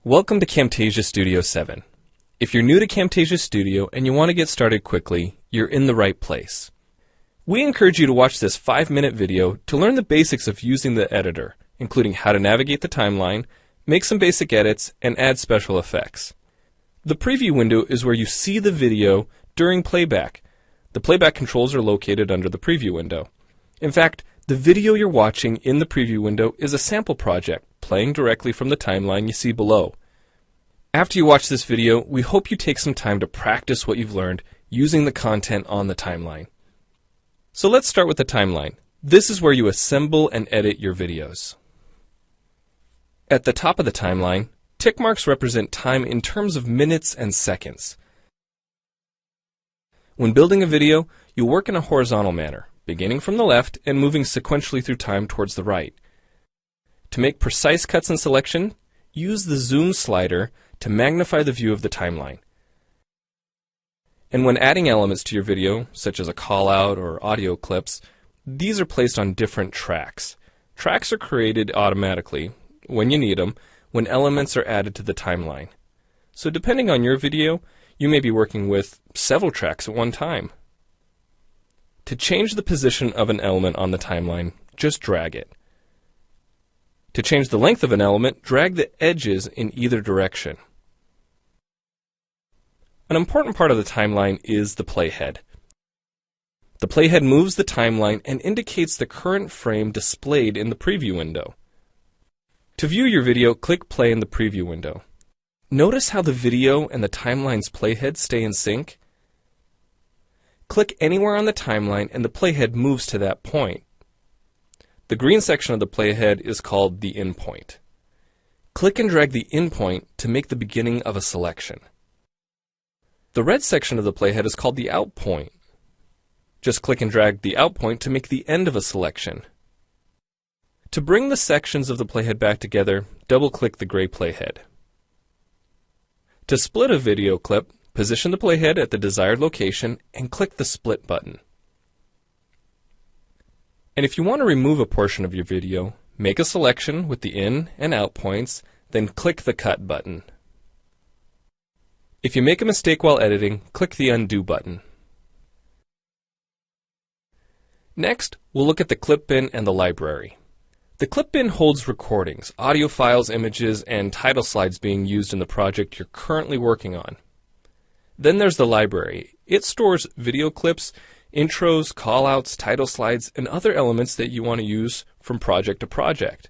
Welcome to Camtasia Studio 7. If you're new to Camtasia Studio and you want to get started quickly, you're in the right place. We encourage you to watch this 5-minute video to learn the basics of using the editor, including how to navigate the timeline, make some basic edits, and add special effects. The preview window is where you see the video during playback. The playback controls are located under the preview window. In fact, the video you're watching in the preview window is a sample project playing directly from the timeline you see below. After you watch this video, we hope you take some time to practice what you've learned using the content on the timeline. So let's start with the timeline. This is where you assemble and edit your videos. At the top of the timeline, tick marks represent time in terms of minutes and seconds. When building a video, you work in a horizontal manner, beginning from the left and moving sequentially through time towards the right. To make precise cuts and selection, use the zoom slider to magnify the view of the timeline. And when adding elements to your video, such as a call-out or audio clips, these are placed on different tracks. Tracks are created automatically, when you need them, when elements are added to the timeline. So depending on your video, you may be working with several tracks at one time. To change the position of an element on the timeline, just drag it. To change the length of an element, drag the edges in either direction. An important part of the timeline is the playhead. The playhead moves the timeline and indicates the current frame displayed in the preview window. To view your video, click play in the preview window. Notice how the video and the timeline's playhead stay in sync? Click anywhere on the timeline and the playhead moves to that point. The green section of the playhead is called the in point. Click and drag the in point to make the beginning of a selection. The red section of the playhead is called the out point. Just click and drag the out point to make the end of a selection. To bring the sections of the playhead back together, double-click the gray playhead. To split a video clip, position the playhead at the desired location and click the split button. And if you want to remove a portion of your video, make a selection with the in and out points, then click the cut button. If you make a mistake while editing, click the undo button. Next, we'll look at the clip bin and the library. The clip bin holds recordings, audio files, images, and title slides being used in the project you're currently working on. Then there's the library. It stores video clips, intros, callouts, title slides, and other elements that you want to use from project to project.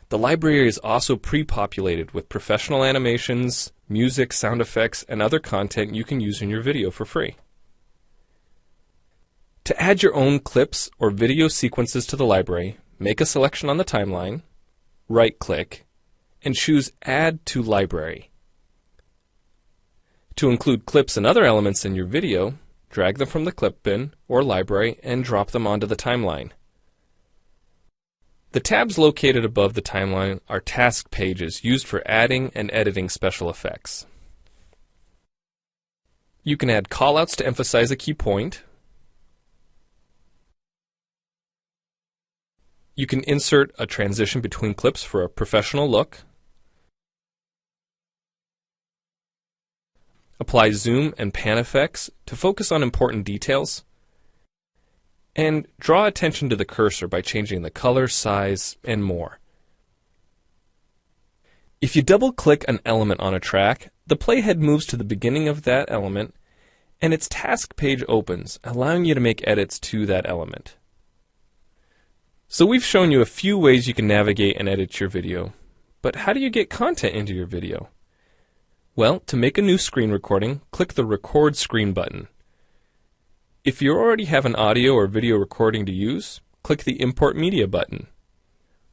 The library is also pre-populated with professional animations, music, sound effects, and other content you can use in your video for free. To add your own clips or video sequences to the library, make a selection on the timeline, right-click, and choose Add to Library. To include clips and other elements in your video, drag them from the clip bin or library and drop them onto the timeline. The tabs located above the timeline are task pages used for adding and editing special effects. You can add callouts to emphasize a key point. You can insert a transition between clips for a professional look. Apply zoom and pan effects to focus on important details. And draw attention to the cursor by changing the color, size, and more. If you double-click an element on a track, the playhead moves to the beginning of that element, and its task page opens, allowing you to make edits to that element. So we've shown you a few ways you can navigate and edit your video, but how do you get content into your video? Well, to make a new screen recording, click the Record Screen button. If you already have an audio or video recording to use, click the Import Media button.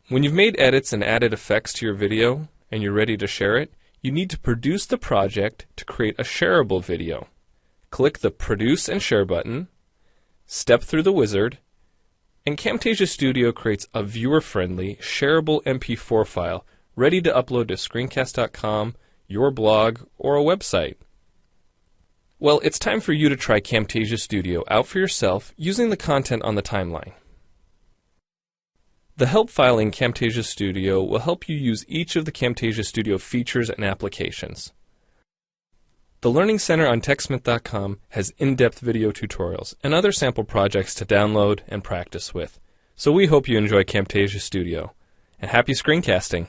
When you've made edits and added effects to your video and you're ready to share it, you need to produce the project to create a shareable video. Click the Produce and Share button, step through the wizard, and Camtasia Studio creates a viewer-friendly, shareable MP4 file ready to upload to screencast.com, your blog, or a website. Well, it's time for you to try Camtasia Studio out for yourself using the content on the timeline. The help file in Camtasia Studio will help you use each of the Camtasia Studio features and applications. The Learning Center on TechSmith.com has in-depth video tutorials and other sample projects to download and practice with. So we hope you enjoy Camtasia Studio. And happy screencasting!